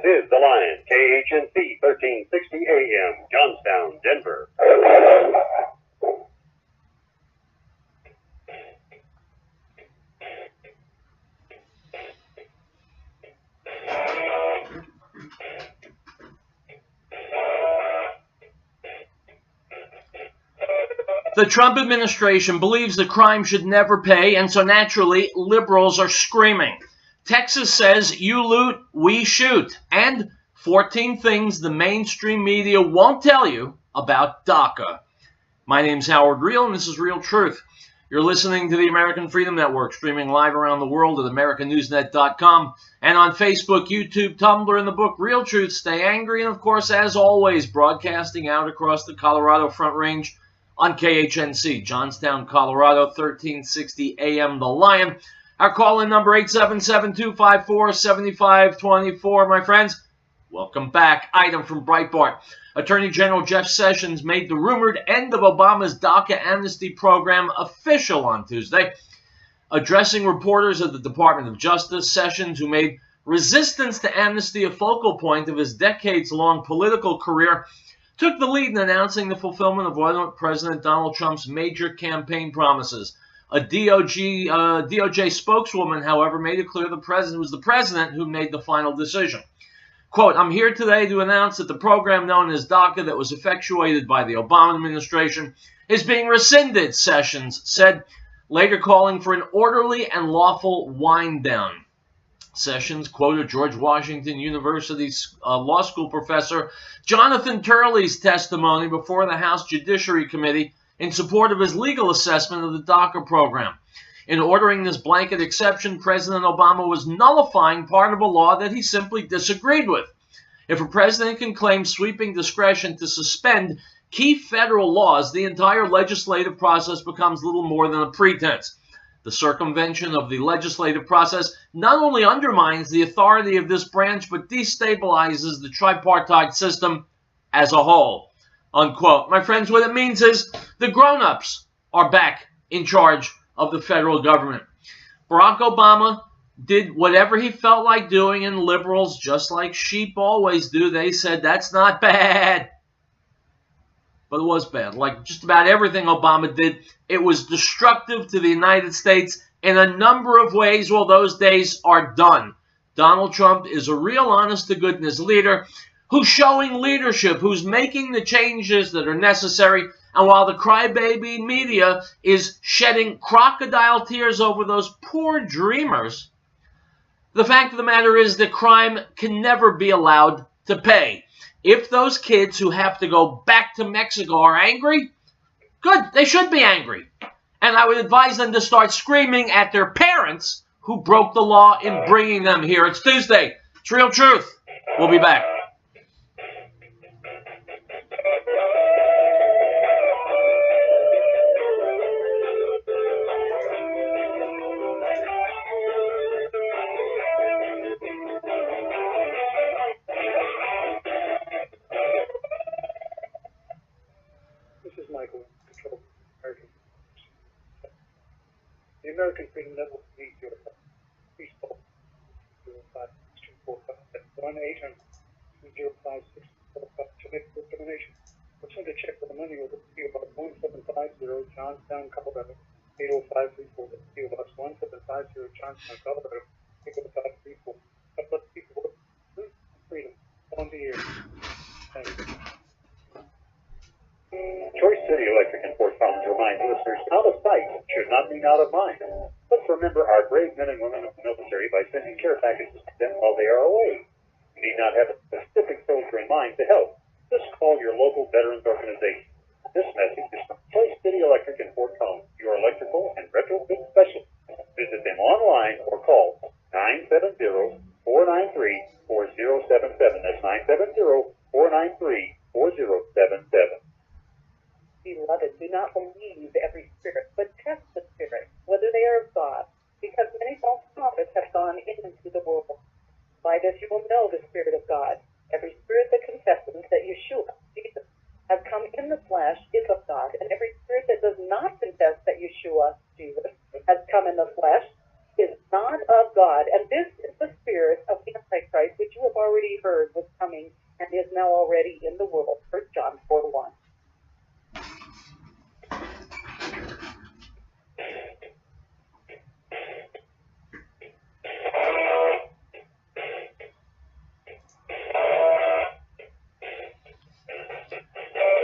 This is The Lion, KHNC 1360 AM, Johnstown, Denver. The Trump administration believes the crime should never pay, and so naturally, liberals are screaming. Texas says, you loot, we shoot. And 14 things the mainstream media won't tell you about DACA. My name's Howard Riell, and this is Real Truth. You're listening to the American Freedom Network, streaming live around the world at AmericanNewsNet.com, and on Facebook, YouTube, Tumblr, and the book Real Truth, Stay Angry, and of course, as always, broadcasting out across the Colorado Front Range on KHNC, Johnstown, Colorado, 1360 AM, The Lion. Our call-in number, 877-254-7524. My friends, welcome back. Item from Breitbart. Attorney General Jeff Sessions made the rumored end of Obama's DACA amnesty program official on Tuesday. Addressing reporters at the Department of Justice, Sessions, who made resistance to amnesty a focal point of his decades-long political career, took the lead in announcing the fulfillment of one of President Donald Trump's major campaign promises. A DOJ spokeswoman, however, made it clear the president was the president who made the final decision. Quote, I'm here today to announce that the program known as DACA that was effectuated by the Obama administration is being rescinded, Sessions said, later calling for an orderly and lawful wind-down. Sessions quoted George Washington University's law school professor Jonathan Turley's testimony before the House Judiciary Committee in support of his legal assessment of the DACA program. In ordering this blanket exception, President Obama was nullifying part of a law that he simply disagreed with. If a president can claim sweeping discretion to suspend key federal laws, the entire legislative process becomes little more than a pretense. The circumvention of the legislative process not only undermines the authority of this branch, but destabilizes the tripartite system as a whole. Unquote. My friends, what it means is the grown-ups are back in charge of the federal government. Barack Obama did whatever he felt like doing, and liberals, just like sheep always do, they said, that's not bad. But it was bad. Like just about everything Obama did, it was destructive to the United States in a number of ways. Well, those days are done. Donald Trump is a real honest-to-goodness leader who's showing leadership, who's making the changes that are necessary. And while the crybaby media is shedding crocodile tears over those poor dreamers, the fact of the matter is that crime can never be allowed to pay. If those kids who have to go back to Mexico are angry, good, they should be angry. And I would advise them to start screaming at their parents who broke the law in bringing them here. It's Tuesday. It's Real Truth. We'll be back. The American Freedom Network needs your please call 1-800-205-6455 to make the donation. Or send a check with the money over to PO Box 1750, Johnstown, Colorado, 80534. That's PO Box 1750, Johnstown, Colorado, 80534. Help let people work. Freedom. On the air. Thank you. Choice City Electric in Fort Collins reminds listeners, out of sight should not mean out of mind. Let's remember our brave men and women of the military by sending care packages to them while they are away. You need not have a specific soldier in mind to help. Just call your local veterans organization. This message is from Choice City Electric in Fort Collins, your electrical and retrofit specialist. Visit them online or call 970-493-4077. That's 970-493-4077. Beloved, do not believe every spirit, but test the spirits, whether they are of God, because many false prophets have gone into the world. By this you will know the Spirit of God. Every spirit that confesses that Yeshua, Jesus, has come in the flesh is of God, and every spirit that does not confess that Yeshua, Jesus, has come in the flesh is not of God. And this is the spirit of the Antichrist, which you have already heard was coming and is now already in the world. 1 John 4:1.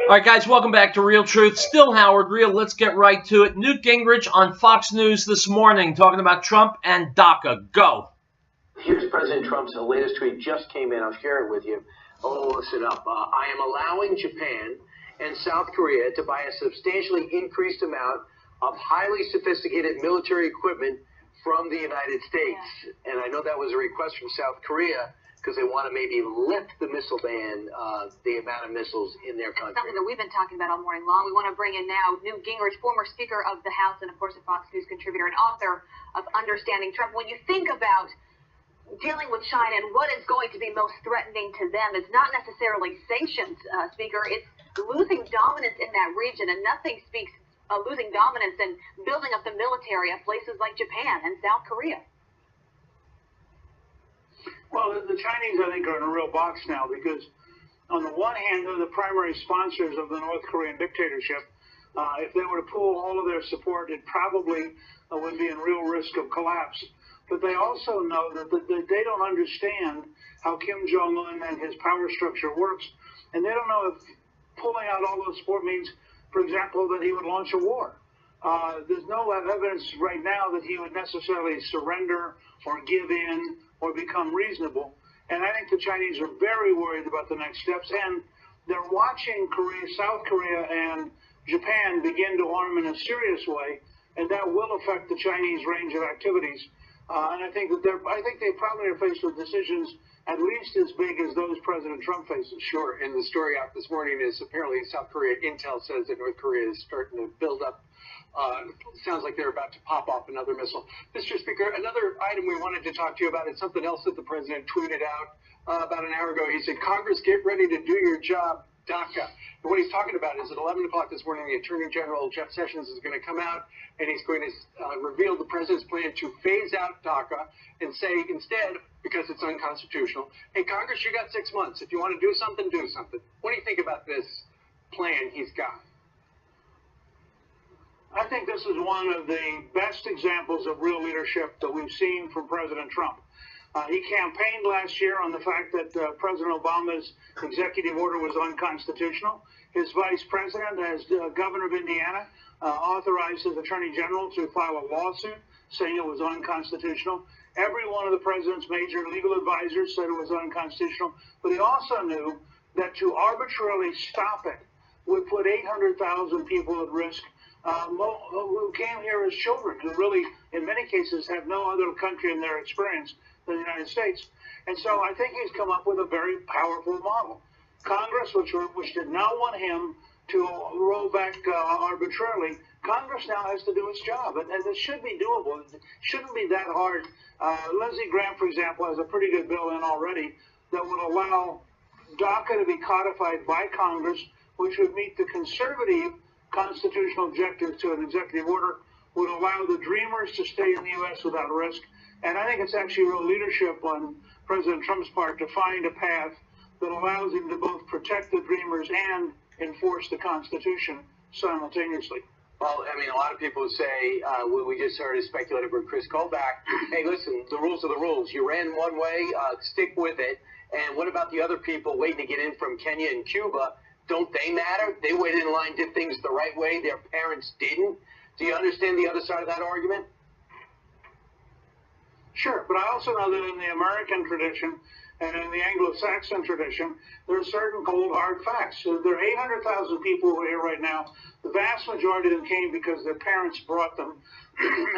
All right, guys, welcome back to Real Truth. Still Howard Riell. Let's get right to it. Newt Gingrich on Fox News this morning talking about Trump and DACA. Go. Here's President Trump's latest tweet. Just came in. I'll share it with you. Oh, listen up. I am allowing Japan and South Korea to buy a substantially increased amount of highly sophisticated military equipment from the United States. And I know that was a request from South Korea, because they want to maybe lift the missile ban, the amount of missiles in their country. Something that we've been talking about all morning long. We want to bring in now Newt Gingrich, former Speaker of the House and, of course, a Fox News contributor and author of Understanding Trump. When you think about dealing with China and what is going to be most threatening to them, it's not necessarily sanctions, Speaker. It's losing dominance in that region, and nothing speaks of losing dominance and building up the military of places like Japan and South Korea. Well, the Chinese, I think, are in a real box now because, on the one hand, they're the primary sponsors of the North Korean dictatorship. If they were to pool all of their support, it probably would be in real risk of collapse. But they also know that they don't understand how Kim Jong-un and his power structure works. And they don't know if pulling out all those support means, for example, that he would launch a war. There's no evidence right now that he would necessarily surrender or give in or become reasonable. And I think the Chinese are very worried about the next steps. And they're watching South Korea and Japan begin to arm in a serious way, and that will affect the Chinese range of activities. And I think that they probably are faced with decisions at least as big as those President Trump faces. Sure, and the story out this morning is apparently South Korea, Intel says that North Korea is starting to build up. Sounds like they're about to pop off another missile. Mr. Speaker, another item we wanted to talk to you about is something else that the president tweeted out about an hour ago. He said, Congress, get ready to do your job, DACA. And what he's talking about is at 11 o'clock this morning, the Attorney General, Jeff Sessions, is going to come out and he's going to reveal the president's plan to phase out DACA and say instead, because it's unconstitutional, hey, Congress, you got 6 months. If you want to do something, do something. What do you think about this plan he's got? I think this is one of the best examples of real leadership that we've seen from President Trump. He campaigned last year on the fact that President Obama's executive order was unconstitutional. His vice president, as governor of Indiana, authorized his attorney general to file a lawsuit saying it was unconstitutional. Every one of the president's major legal advisors said it was unconstitutional. But he also knew that to arbitrarily stop it would put 800,000 people at risk who came here as children, who really, in many cases, have no other country in their experience than the United States. And so I think he's come up with a very powerful model. Congress, which did not want him to roll back arbitrarily, Congress now has to do its job. And it should be doable. It shouldn't be that hard. Lindsey Graham, for example, has a pretty good bill in already that would allow DACA to be codified by Congress, which would meet the conservative constitutional objectives to an executive order, would allow the dreamers to stay in the U.S. without risk. And I think it's actually real leadership on President Trump's part to find a path that allows him to both protect the dreamers and enforce the Constitution simultaneously. Well, I mean, a lot of people say, we just started speculating with Chris Kobach, hey, listen, the rules are the rules. You ran one way, stick with it. And what about the other people waiting to get in from Kenya and Cuba? Don't they matter? They waited in line, did things the right way. Their parents didn't. Do you understand the other side of that argument? Sure, but I also know that in the American tradition and in the Anglo-Saxon tradition, there are certain cold, hard facts. So there are 800,000 people who are here right now. The vast majority of them came because their parents brought them.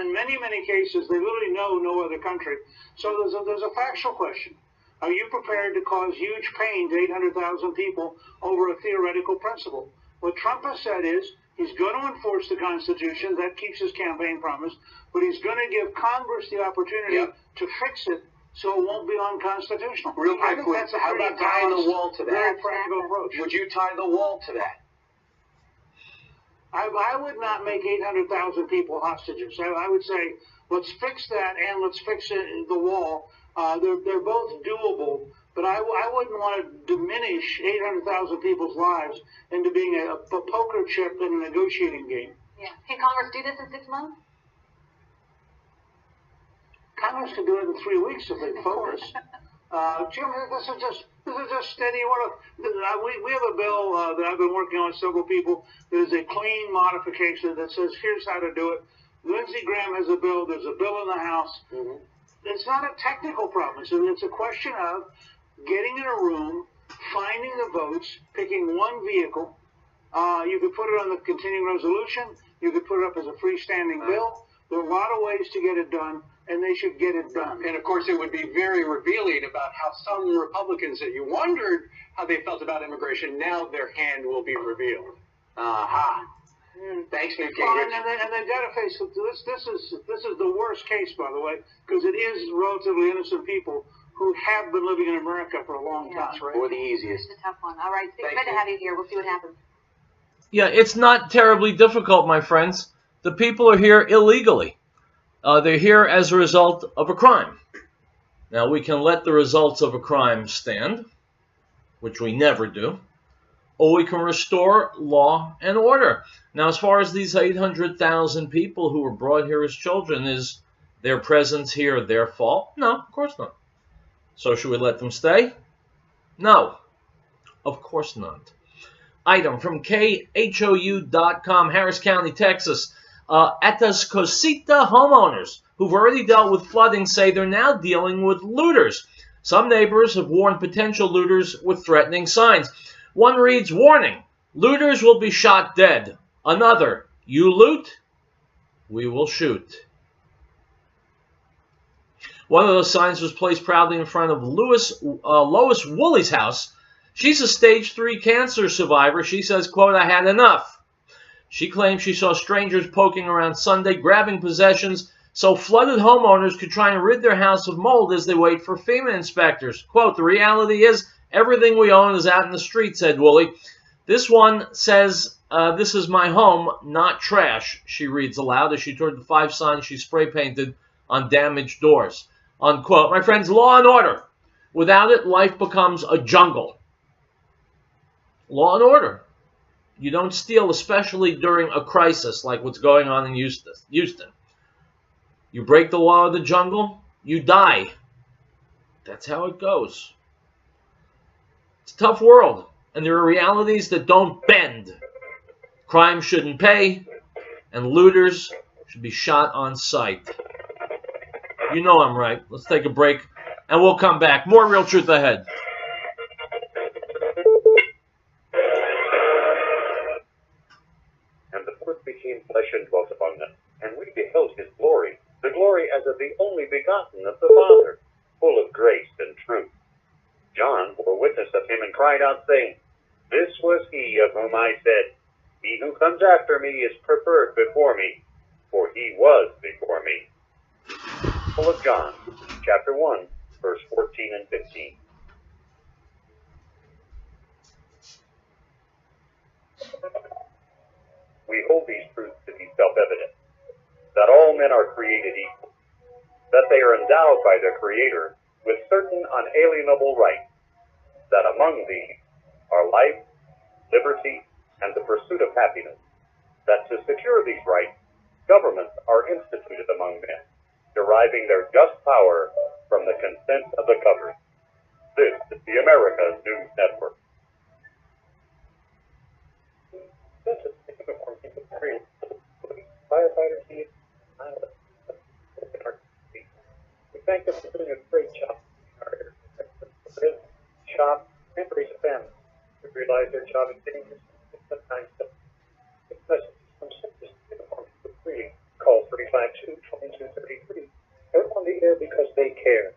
In many, many cases, they literally know no other country. So there's a factual question. Are you prepared to cause huge pain to 800,000 people over a theoretical principle? What Trump has said is he's going to enforce the Constitution. That keeps his campaign promise. But he's going to give Congress the opportunity to fix it so it won't be unconstitutional. Real quick, how about tying the wall to that? Very practical approach. Would you tie the wall to that? I would not make 800,000 people hostages. I would say let's fix that and let's fix the wall. They're both doable, but I wouldn't want to diminish 800,000 people's lives into being a poker chip in a negotiating game. Yeah. Can Congress do this in 6 months? Congress can do it in 3 weeks if they focus. Jim, this is just steady. We have a bill that I've been working on with several people. There's a clean modification that says here's how to do it. Lindsey Graham has a bill. There's a bill in the House. Mm-hmm. It's not a technical problem. It's a question of getting in a room, finding the votes, picking one vehicle. You could put it on the continuing resolution. You could put it up as a freestanding bill. There are a lot of ways to get it done, and they should get it done. And, of course, it would be very revealing about how some Republicans that you wondered how they felt about immigration, now their hand will be revealed. Aha. Thanks, Newt Gingrich. And they got to face it. This is the worst case, by the way, because it is relatively innocent people who have been living in America for a long time. Right. Or the easiest. It's a tough one. All right, Steve, good to have you here. We'll see what happens. Yeah, it's not terribly difficult, my friends. The people are here illegally. They're here as a result of a crime. Now, we can let the results of a crime stand, which we never do, or we can restore law and order. Now, as far as these 800,000 people who were brought here as children, is their presence here their fault? No, of course not. So should we let them stay? No, of course not. Item from KHOU.com, Harris County, Texas. Atascosita homeowners who've already dealt with flooding say they're now dealing with looters. Some neighbors have warned potential looters with threatening signs. One reads, "Warning, looters will be shot dead." Another, "You loot, we will shoot." One of those signs was placed proudly in front of Lois Woolley's house. She's a stage 3 cancer survivor. She says, quote, "I had enough." She claims she saw strangers poking around Sunday, grabbing possessions, so flooded homeowners could try and rid their house of mold as they wait for FEMA inspectors. Quote, "The reality is everything we own is out in the street," said Woolley. "This one says, this is my home, not trash," she reads aloud as she toured the 5 signs she spray painted on damaged doors. Unquote. My friends, law and order. Without it, life becomes a jungle. Law and order. You don't steal, especially during a crisis like what's going on in Houston. You break the law of the jungle, you die. That's how it goes. It's a tough world, and there are realities that don't bend. Crime shouldn't pay, and looters should be shot on sight. You know I'm right. Let's take a break, and we'll come back. More Real Truth ahead. Became flesh and dwelt among us, and we beheld his glory, the glory as of the only begotten of the Father, full of grace and truth. John bore witness of him and cried out, saying, "This was he of whom I said, He who comes after me is preferred before me, for he was before me." Full of John, chapter 1, verse 14 and 15. We hold these truths to be self-evident, that all men are created equal, that they are endowed by their Creator with certain unalienable rights, that among these are life, liberty, and the pursuit of happiness, that to secure these rights, governments are instituted among men, deriving their just power from the consent of the governed. This is the America's News Network. Firefighters need we thank them for doing a great job. Job employees and families. We realize their job is dangerous. Sometimes it's from simple uniform to free. Call 352-2233. They're on the air because they care.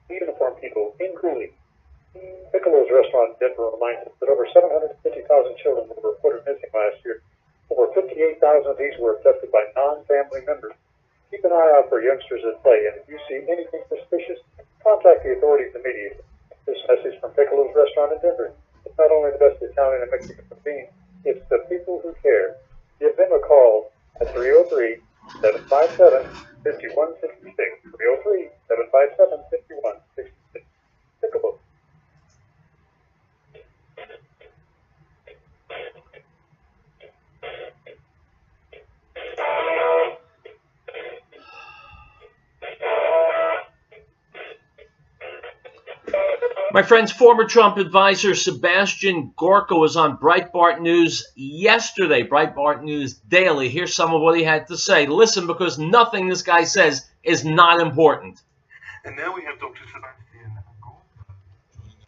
Uniform people in Cooley. Piccolo's restaurant in Denver reminds us that over 750,000 children were reported missing last year. Over 58,000 of these were abducted by non-family members. Keep an eye out for youngsters at play, and if you see anything suspicious, contact the authorities immediately. This message from Piccolo's restaurant in Denver. It's not only the best Italian and Mexican cuisine, it's the people who care. Give them a call at 303-757-5162 303-757-5166. Take a look. My friends, former Trump advisor Sebastian Gorka was on Breitbart News yesterday, Breitbart News Daily. Here's some of what he had to say. Listen, because nothing this guy says is not important. And now we have Dr. Sebastian Gorka joining us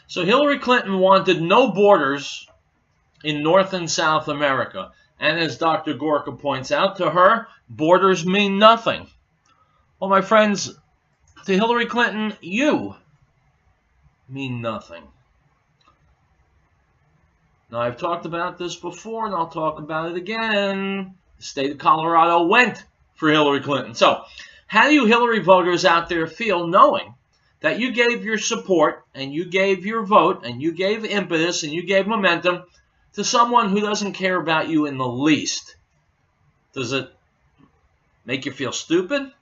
So Hillary Clinton wanted no borders in North and South America. And as Dr. Gorka points out, to her, borders mean nothing. Well, my friends, to Hillary Clinton, you mean nothing. Now, I've talked about this before, and I'll talk about it again. The state of Colorado went for Hillary Clinton. So, how do you Hillary voters out there feel knowing that you gave your support, and you gave your vote, and you gave impetus, and you gave momentum to someone who doesn't care about you in the least? Does it make you feel stupid?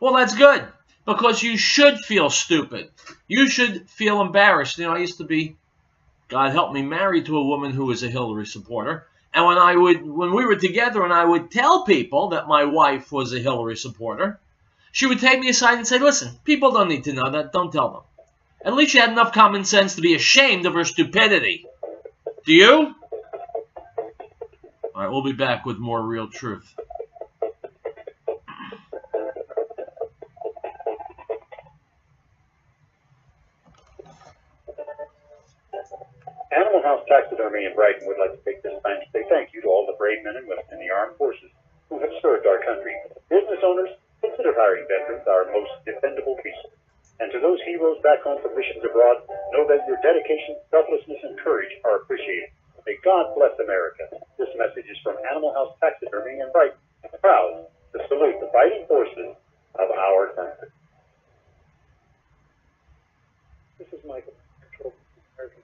Well, that's good, because you should feel stupid. You should feel embarrassed. You know, I used to be, God help me, married to a woman who was a Hillary supporter. And when we were together and I would tell people that my wife was a Hillary supporter, she would take me aside and say, listen, people don't need to know that. Don't tell them. At least you had enough common sense to be ashamed of her stupidity. Do you? All right, we'll be back with more Real Truth. Animal House Taxidermy in Brighton would like to take this time to say thank you to all the brave men and women in the armed forces who have served our country. Business owners, consider hiring veterans, our most dependable resource. And to those heroes back home from missions abroad, know that your dedication, selflessness, and courage are appreciated. May God bless America. This message is from Animal House Taxidermy in Brighton, proud to salute the fighting forces of our country. This is Michael, control American.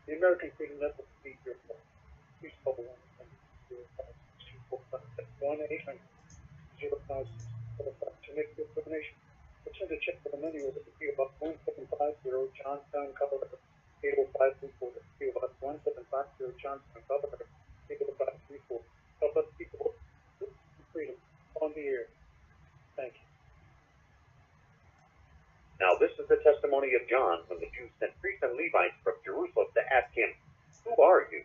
The American Freedom Network will be your phone. Please call 1-800-05 to make your donation. Or send a check for the money over to P.O. Box 1750, Johnstown, Colorado 80534. PO Box 1750, Johnson, Colorado. 80534. Help us people freedom on the air. Thank you. Now this is the testimony of John when the Jews sent priests and Levites from Jerusalem to ask him, "Who are you?"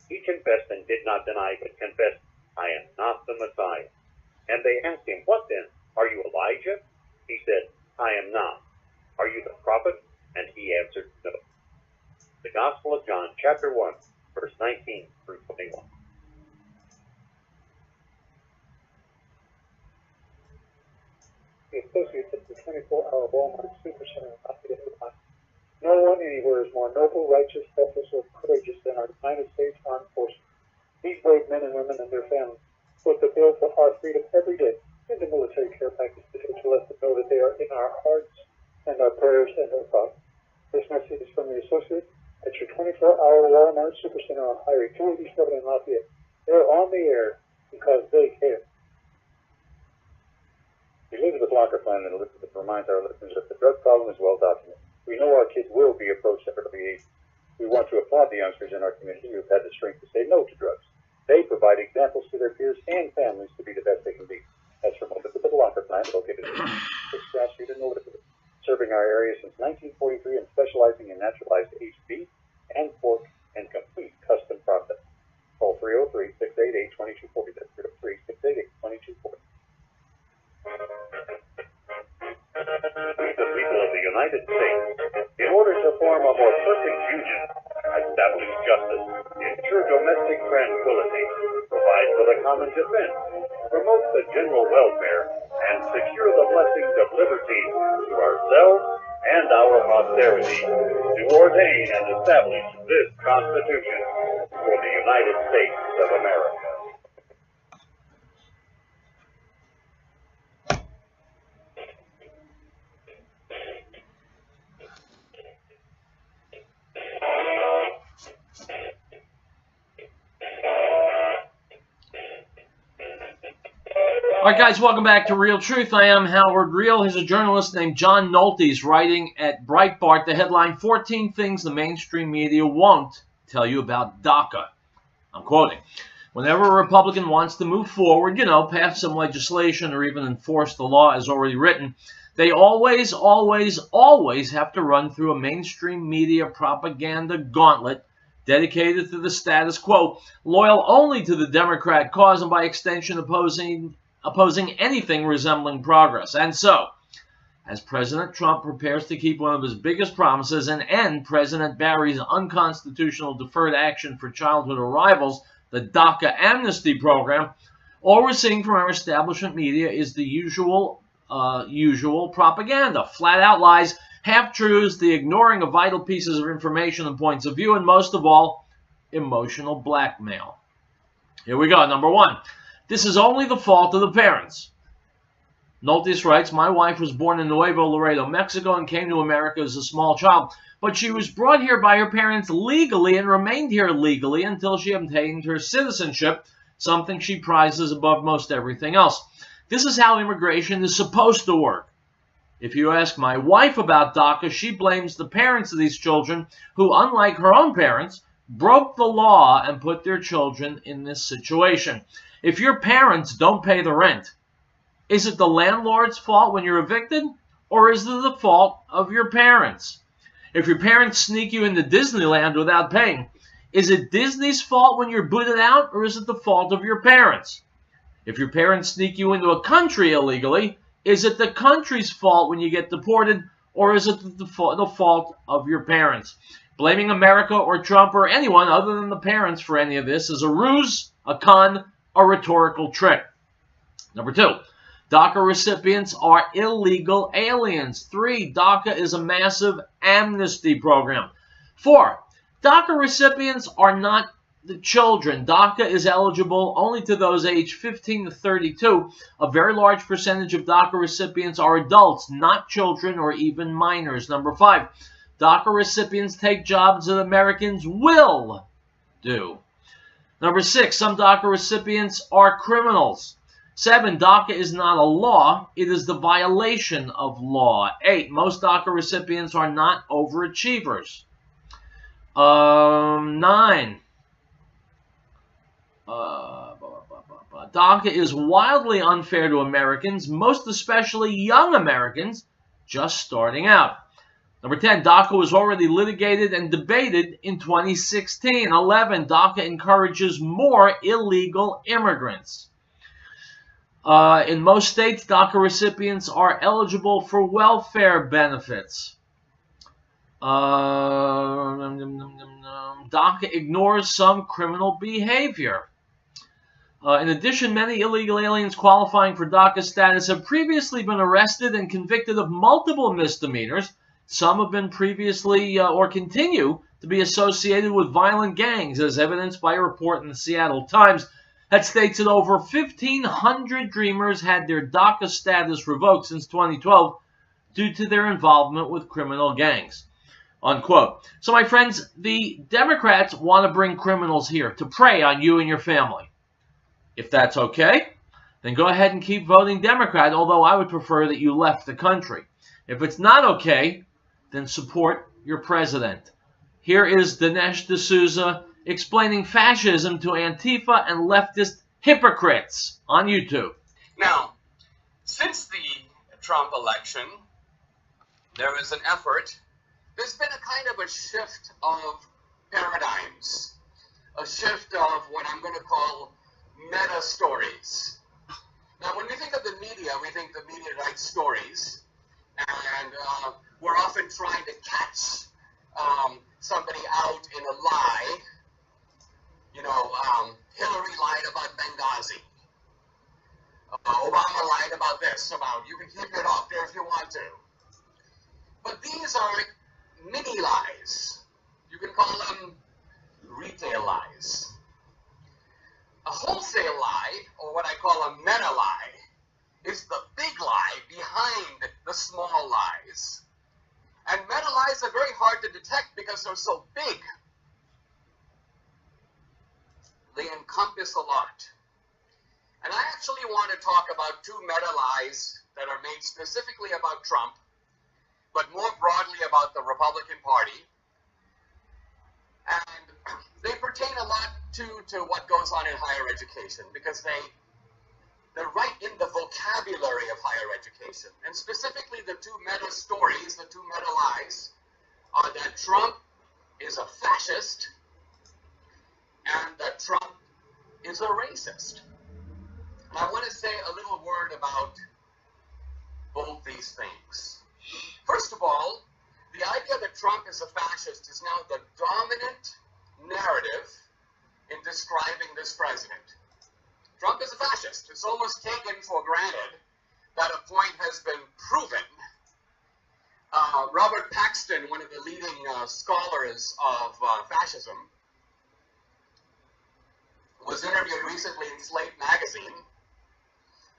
He confessed and did not deny, but confessed, "I am not the Messiah." And they asked him, "What then? Are you Elijah?" He said, "I am not." "Are you the prophet?" And he answered, "No." The Gospel of John, chapter 1, verse 19 through 21. The associates at the 24-hour Walmart Supercenter in Lafayette, Illinois. No one anywhere is more noble, righteous, selfless, or courageous than our United States Armed Forces. These brave men and women and their families foot the bill for our freedom every day. In the military care package today to let them know that they are in our hearts and our prayers and our thoughts. This message is from the associate at your 24-hour Walmart Supercenter on Highway 287 in Lafayette. They're on the air because they care. Elizabeth Lockerfland and Elizabeth reminds our listeners that the drug problem is well documented. We know our kids will be approached at early age. We want to applaud the youngsters in our community who have had the strength to say no to drugs. They provide examples to their peers and families to be the best they can be. As from Elizabeth Lockerfland, located at 6 Grass Street in Elizabeth, serving our area since 1943 and specializing in naturalized aged beef and pork and complete custom process. Call 303-688-2240. That's 303-688-2240. We, the people of the United States, in order to form a more perfect union, establish justice, ensure domestic tranquility, provide for the common defense, promote the general welfare, and secure the blessings of liberty to ourselves and our posterity, to ordain and establish this Constitution for the United States of America. All right, guys, welcome back to Real Truth. I am Howard Riell. Here's a journalist named John Nolte's writing at Breitbart. The headline, 14 Things the Mainstream Media Won't Tell You About DACA. I'm quoting. Whenever a Republican wants to move forward, pass some legislation or even enforce the law as already written, they always have to run through a mainstream media propaganda gauntlet dedicated to the status quo, loyal only to the Democrat cause, and by extension opposing anything resembling progress. And so, as President Trump prepares to keep one of his biggest promises and end President Barry's unconstitutional deferred action for childhood arrivals, the DACA amnesty program, all we're seeing from our establishment media is the usual propaganda, flat-out lies, half-truths, the ignoring of vital pieces of information and points of view, and most of all, emotional blackmail. Here we go. Number one. This is only the fault of the parents. Noltes writes, my wife was born in Nuevo Laredo, Mexico, and came to America as a small child. But she was brought here by her parents legally and remained here legally until she obtained her citizenship, something she prizes above most everything else. This is how immigration is supposed to work. If you ask my wife about DACA, she blames the parents of these children who, unlike her own parents, broke the law and put their children in this situation. If your parents don't pay the rent, is it the landlord's fault when you're evicted, or is it the fault of your parents? If your parents sneak you into Disneyland without paying, is it Disney's fault when you're booted out, or is it the fault of your parents? If your parents sneak you into a country illegally, is it the country's fault when you get deported, or is it the fault of your parents? Blaming America or Trump or anyone other than the parents for any of this is a ruse, a con, a rhetorical trick. Number two, DACA recipients are illegal aliens. 3, DACA is a massive amnesty program. 4, DACA recipients are not the children. DACA is eligible only to those aged 15 to 32. A very large percentage of DACA recipients are adults, not children or even minors. Number 5, DACA recipients take jobs that Americans will do. Number 6, some DACA recipients are criminals. 7, DACA is not a law, it is the violation of law. 8, most DACA recipients are not overachievers. 9. DACA is wildly unfair to Americans, most especially young Americans just starting out. Number 10, DACA was already litigated and debated in 2016. 11, DACA encourages more illegal immigrants. In most states, DACA recipients are eligible for welfare benefits. DACA ignores some criminal behavior. In addition, many illegal aliens qualifying for DACA status have previously been arrested and convicted of multiple misdemeanors. Some have been previously or continue to be associated with violent gangs, as evidenced by a report in the Seattle Times that states that over 1,500 Dreamers had their DACA status revoked since 2012 due to their involvement with criminal gangs. Unquote. So, my friends, the Democrats want to bring criminals here to prey on you and your family. If that's okay, then go ahead and keep voting Democrat, although I would prefer that you left the country. If it's not okay, then support your president. Here is Dinesh D'Souza explaining fascism to Antifa and leftist hypocrites on YouTube. Now, since the Trump election, there is an effort. There's been a kind of a shift of paradigms, a shift of what I'm going to call meta stories. Now, when we think of the media, we think the media writes stories, and we're often trying to catch somebody out in a lie. You know, Hillary lied about Benghazi. Obama lied about this, about you can keep it off there if you want to. But these are mini lies. You can call them retail lies. A wholesale lie, or what I call a meta lie, is the big lie behind the small lies. And meta lies are very hard to detect because they're so big. They encompass a lot. And I actually want to talk about two meta lies that are made specifically about Trump, but more broadly about the Republican Party. And they pertain a lot to what goes on in higher education, because they're right in the vocabulary of higher education. And specifically the two meta stories, the two meta lies, are that Trump is a fascist and that Trump is a racist. And I want to say a little word about both these things. First of all, the idea that Trump is a fascist is now the dominant narrative in describing this president. Trump is a fascist. It's almost taken for granted that a point has been proven. Robert Paxton, one of the leading scholars of fascism, was interviewed recently in Slate magazine,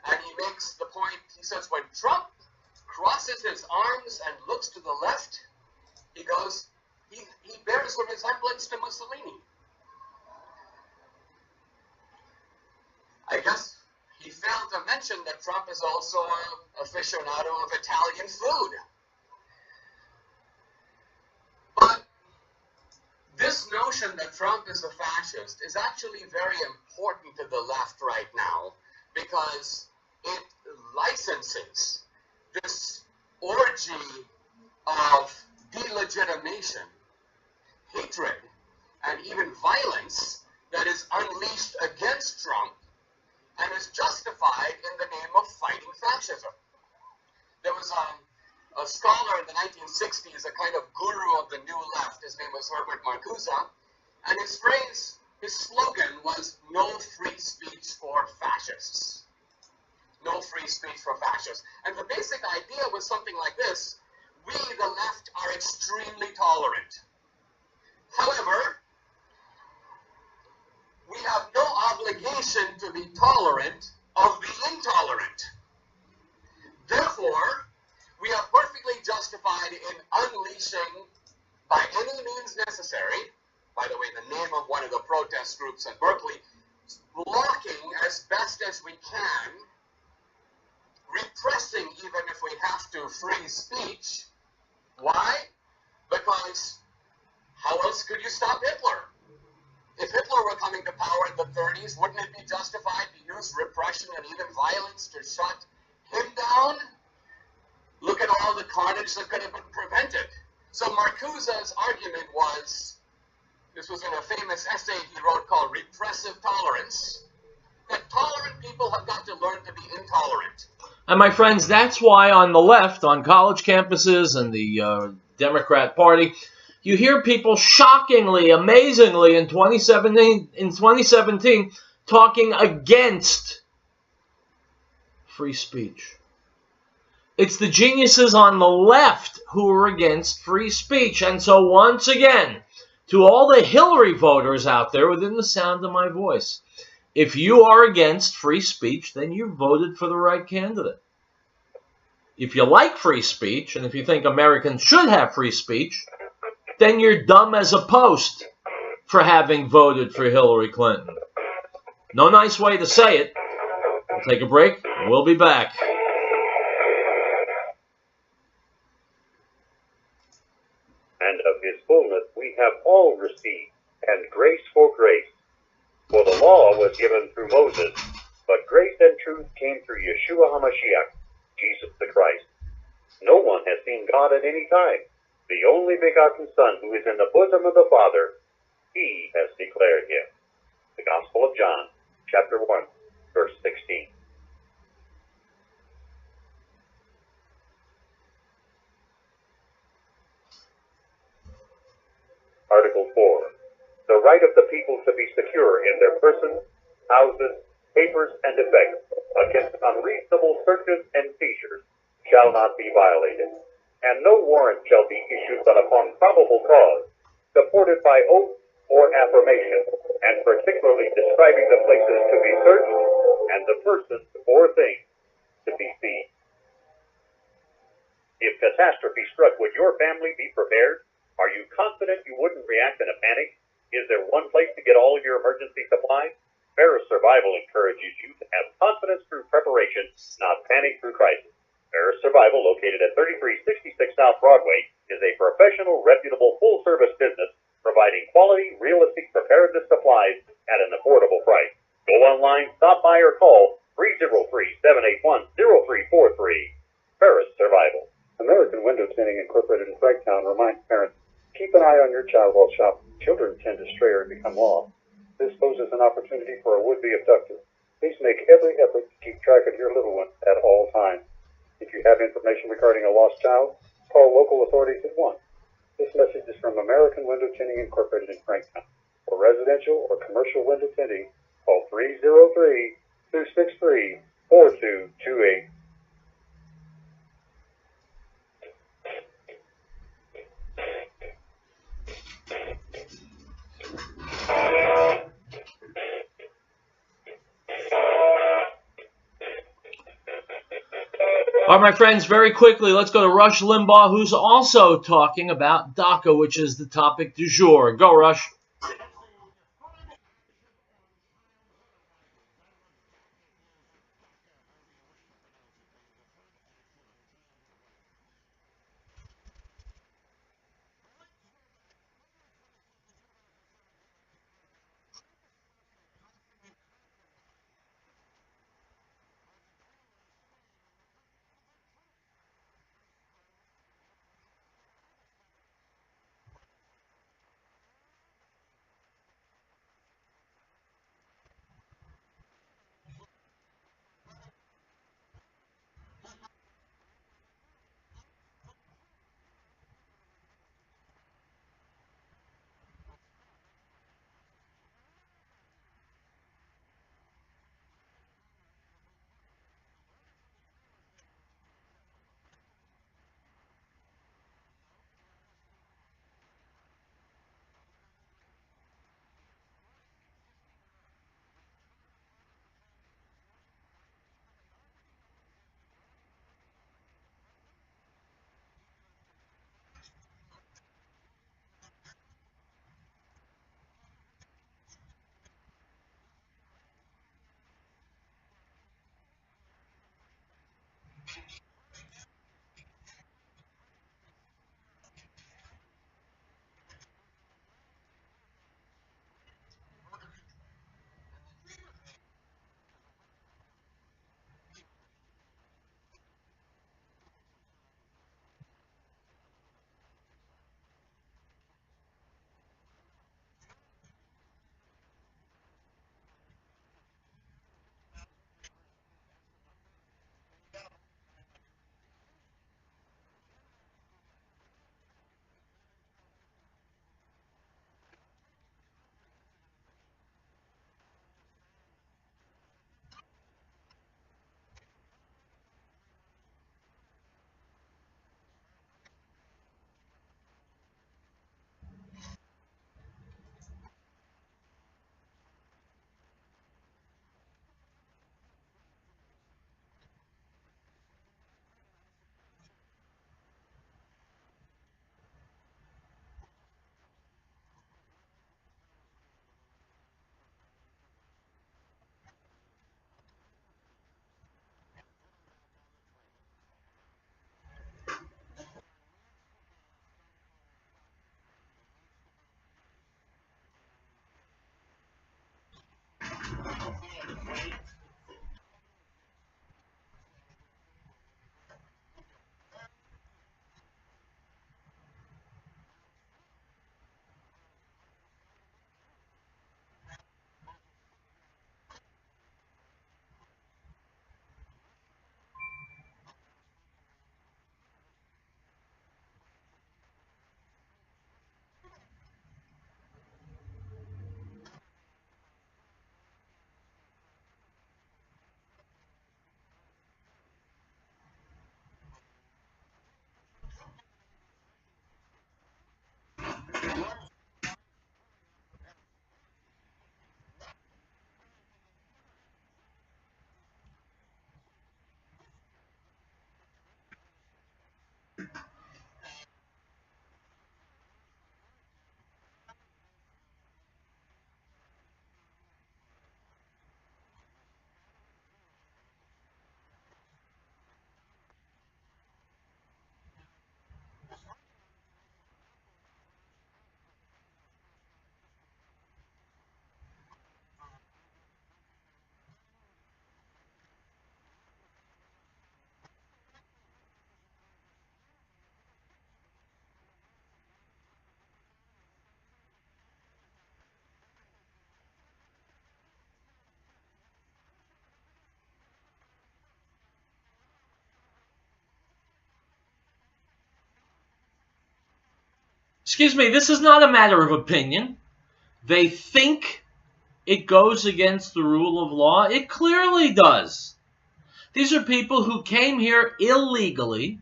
and he makes the point, he says, when Trump crosses his arms and looks to the left, he goes, he bears a resemblance to Mussolini. I guess he failed to mention that Trump is also an aficionado of Italian food. But this notion that Trump is a fascist is actually very important to the left right now, because it licenses this orgy of delegitimation, hatred, and even violence that is unleashed against Trump and is justified in the name of fighting fascism. There was a scholar in the 1960s, a kind of guru of the new left. His name was Herbert Marcuse, and his phrase, his slogan was "No free speech for fascists." No free speech for fascists. And the basic idea was something like this: we, the left, are extremely tolerant. However, we have no obligation to be tolerant of the intolerant. Therefore, we are perfectly justified in unleashing, by any means necessary, by the way, the name of one of the protest groups at Berkeley, blocking as best as we can, repressing even if we have to, free speech. Why? Because how else could you stop Hitler? If Hitler were coming to power in the 30s, wouldn't it be justified to use repression and even violence to shut him down? Look at all the carnage that could have been prevented. So Marcuse's argument was, this was in a famous essay he wrote called Repressive Tolerance, that tolerant people have got to learn to be intolerant. And my friends, that's why on the left, on college campuses and the Democrat Party, you hear people shockingly, amazingly in 2017 talking against free speech. It's the geniuses on the left who are against free speech. And so once again, to all the Hillary voters out there within the sound of my voice, if you are against free speech, then you voted for the right candidate. If you like free speech, and if you think Americans should have free speech, then you're dumb as a post for having voted for Hillary Clinton. No nice way to say it. We'll take a break. We'll be back. And of his fullness we have all received, and grace for grace. For the law was given through Moses, but grace and truth came through Yeshua HaMashiach, Jesus the Christ. No one has seen God at any time. The only begotten Son, who is in the bosom of the Father, he has declared him. The Gospel of John, chapter 1, verse 16. Article 4. The right of the people to be secure in their persons, houses, papers, and effects against unreasonable searches and seizures shall not be violated, and no warrant shall be issued but upon probable cause, supported by oath or affirmation, and particularly describing the places to be searched and the persons or things to be seized. If catastrophe struck, would your family be prepared? Are you confident you wouldn't react in a panic? Is there one place to get all of your emergency supplies? Ferris Survival encourages you to have confidence through preparation, not panic through crisis. Ferris Survival, located at 3366 South Broadway, is a professional, reputable, full-service business providing quality, realistic preparedness supplies at an affordable price. Go online, stop by, or call 303-781-0343. Ferris Survival. American Window Tinting Incorporated in Franktown reminds parents, keep an eye on your child while shopping. Children tend to stray or become lost. This poses an opportunity for a would-be abductor. Please make every effort to keep track of your little one at all times. If you have information regarding a lost child, call local authorities at once. This message is from American Window Tinting Incorporated in Franktown. For residential or commercial window tinting, call 303-263-4228. All right, my friends, very quickly, let's go to Rush Limbaugh, who's also talking about DACA, which is the topic du jour. Go, Rush. Excuse me, this is not a matter of opinion. They think it goes against the rule of law. It clearly does. These are people who came here illegally.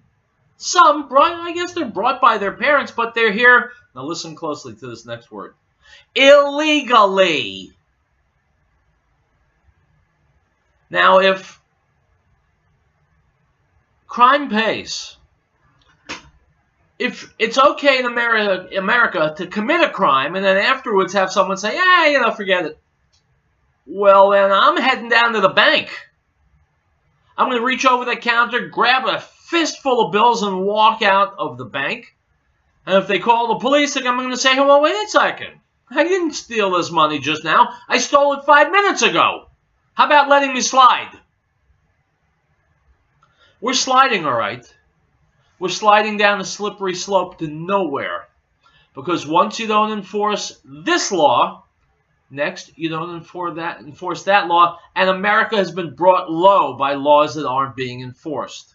Some, I guess they're brought by their parents, but they're here. Now listen closely to this next word. Illegally. Now, if crime pays, if it's okay in America to commit a crime and then afterwards have someone say, forget it. Well, then I'm heading down to the bank. I'm going to reach over the counter, grab a fistful of bills, and walk out of the bank. And if they call the police, I'm going to say, well, wait a second. I didn't steal this money just now. I stole it 5 minutes ago. How about letting me slide? We're sliding, all right. We're sliding down a slippery slope to nowhere. Because once you don't enforce this law, next, you don't enforce that law, and America has been brought low by laws that aren't being enforced.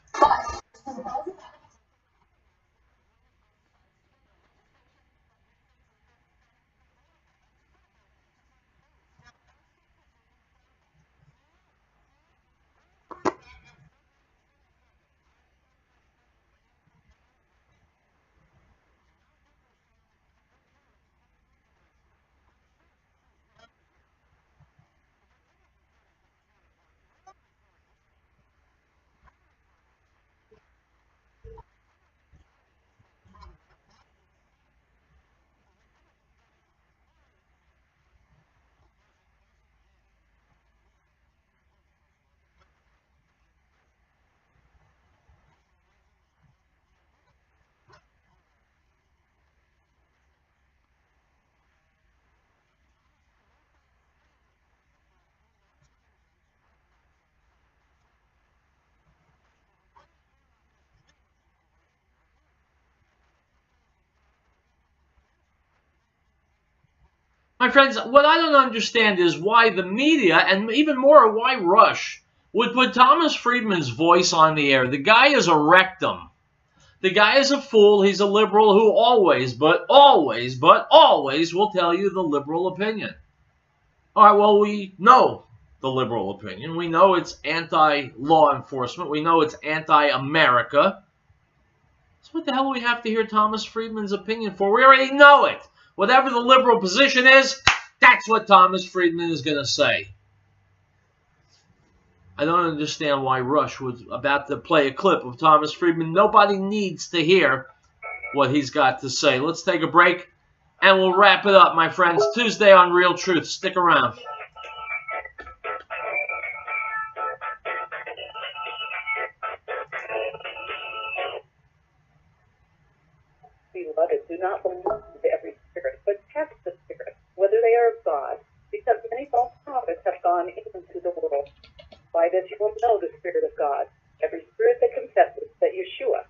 My friends, what I don't understand is why the media, and even more, why Rush, would put Thomas Friedman's voice on the air. The guy is a rectum. The guy is a fool. He's a liberal who always will tell you the liberal opinion. All right, well, we know the liberal opinion. We know it's anti-law enforcement. We know it's anti-America. So what the hell do we have to hear Thomas Friedman's opinion for? We already know it. Whatever the liberal position is, that's what Thomas Friedman is going to say. I don't understand why Rush was about to play a clip of Thomas Friedman. Nobody needs to hear what he's got to say. Let's take a break, and we'll wrap it up, my friends. Tuesday on Real Truth. Stick around. Beloved, do not believe every spirit, but test the spirits, whether they are of God, because many false prophets have gone into the world. By this you will know the Spirit of God. Every spirit that confesses that Yeshua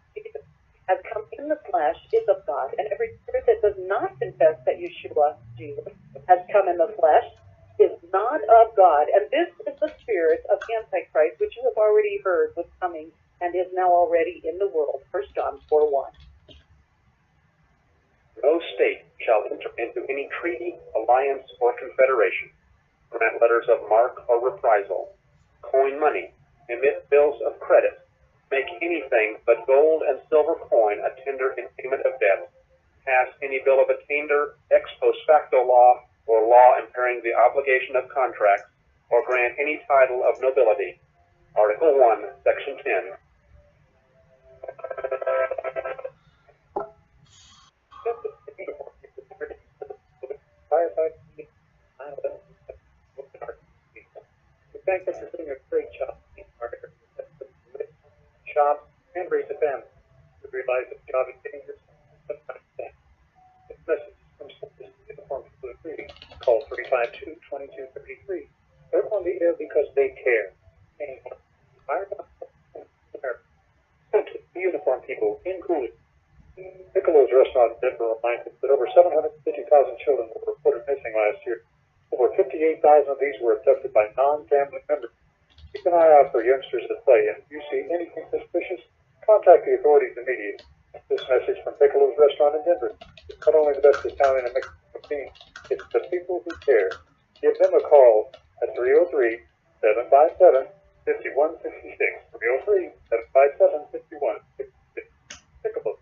has come in the flesh is of God, and every spirit that does not confess that Yeshua, Jesus, has come in the flesh is not of God. And this is the spirit of Antichrist, which you have already heard was coming and is now already in the world. 1 John 4:1. No state shall enter into any treaty, alliance, or confederation, grant letters of marque or reprisal, coin money, emit bills of credit, make anything but gold and silver coin a tender in payment of debt, pass any bill of attainder, ex post facto law, or law impairing the obligation of contracts, or grant any title of nobility. Article 1, Section 10. Thank you for doing a great job. Shop and raise a family. We realize that the job is dangerous. This message from Sept Uniform People Agree. Call 352-2233. They're on the air because they care. Uniform People included. Piccolo's restaurant in Denver reminded that over 750,000 children were reported missing last year. Over 58,000 of these were abducted by non-family members. Keep an eye out for youngsters at play, and if you see anything suspicious, contact the authorities immediately. This message from Piccolo's Restaurant in Denver. It's not only the best Italian and Mexican cuisine, it's the people who care. Give them a call at 303-757-5166. 303-757-5166. Piccolo.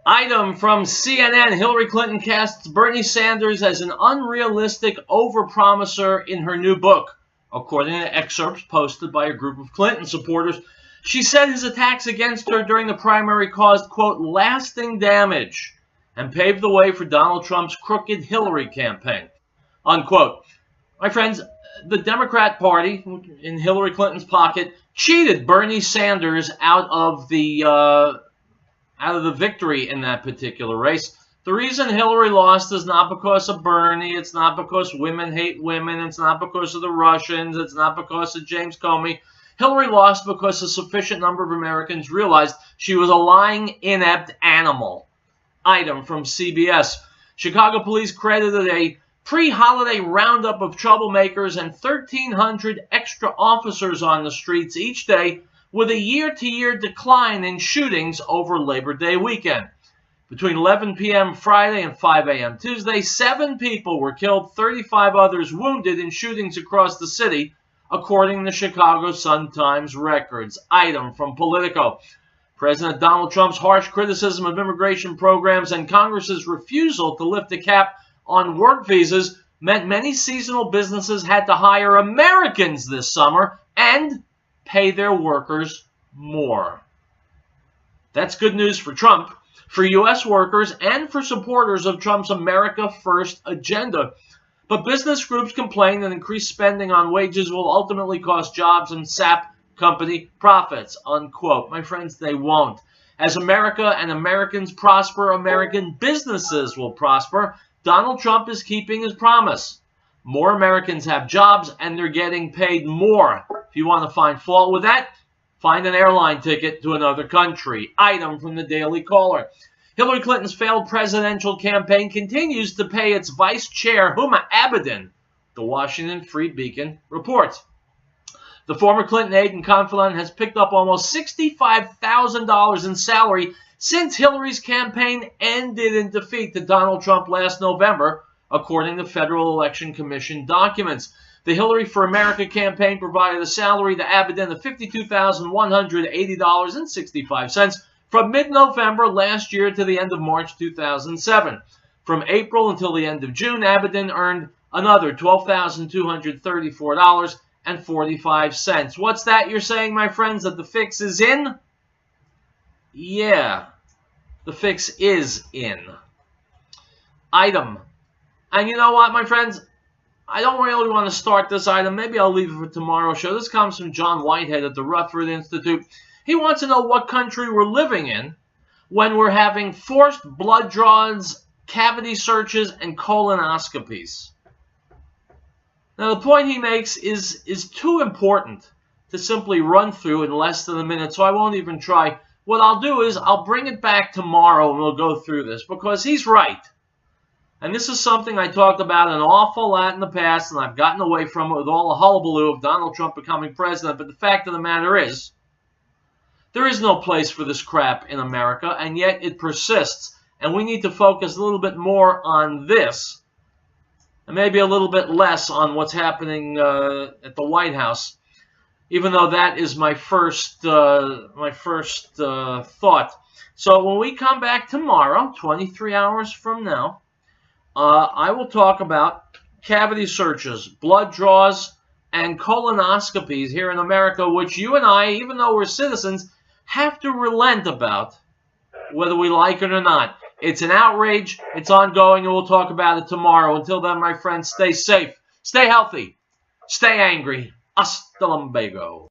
Item from CNN: Hillary Clinton casts Bernie Sanders as an unrealistic overpromiser in her new book. According to excerpts posted by a group of Clinton supporters, she said his attacks against her during the primary caused, quote, lasting damage and paved the way for Donald Trump's crooked Hillary campaign, unquote. My friends, the Democrat Party, in Hillary Clinton's pocket, cheated Bernie Sanders out of the victory in that particular race. The reason Hillary lost is not because of Bernie. It's not because women hate women. It's not because of the Russians. It's not because of James Comey. Hillary lost because a sufficient number of Americans realized she was a lying, inept animal. Item from CBS: Chicago police credited a pre-holiday roundup of troublemakers and 1,300 extra officers on the streets each day with a year-to-year decline in shootings over Labor Day weekend. Between 11 p.m. Friday and 5 a.m. Tuesday, 7 people were killed, 35 others wounded in shootings across the city, according to Chicago Sun-Times records. Item from Politico: President Donald Trump's harsh criticism of immigration programs and Congress's refusal to lift the cap on work visas meant many seasonal businesses had to hire Americans this summer and pay their workers more. That's good news for Trump, for U.S. workers, and for supporters of Trump's America First agenda. But business groups complain that increased spending on wages will ultimately cost jobs and sap company profits, unquote. My friends, they won't. As America and Americans prosper, American businesses will prosper. Donald Trump is keeping his promise. More Americans have jobs, and they're getting paid more. If you want to find fault with that, find an airline ticket to another country. Item from the Daily Caller: Hillary Clinton's failed presidential campaign continues to pay its vice chair, Huma Abedin, the Washington Free Beacon reports. The former Clinton aide and confidant has picked up almost $65,000 in salary since Hillary's campaign ended in defeat to Donald Trump last November, according to Federal Election Commission documents. The Hillary for America campaign provided a salary to Abedin of $52,180.65 from mid-November last year to the end of March 2007. From April until the end of June, Abedin earned another $12,234.45. What's that you're saying, my friends, that the fix is in? Yeah, the fix is in. Item. And you know what, my friends? I don't really want to start this item. Maybe I'll leave it for tomorrow's show. This comes from John Whitehead at the Rutherford Institute. He wants to know what country we're living in when we're having forced blood draws, cavity searches, and colonoscopies. Now, the point he makes is too important to simply run through in less than a minute, so I won't even try. What I'll do is I'll bring it back tomorrow and we'll go through this, because he's right. And this is something I talked about an awful lot in the past, and I've gotten away from it with all the hullabaloo of Donald Trump becoming president. But the fact of the matter is, there is no place for this crap in America, and yet it persists. And we need to focus a little bit more on this, and maybe a little bit less on what's happening at the White House, even though that is my first thought. So when we come back tomorrow, 23 hours from now, I will talk about cavity searches, blood draws, and colonoscopies here in America, which you and I, even though we're citizens, have to relent about, whether we like it or not. It's an outrage. It's ongoing, and we'll talk about it tomorrow. Until then, my friends, stay safe, stay healthy, stay angry. Hasta luego.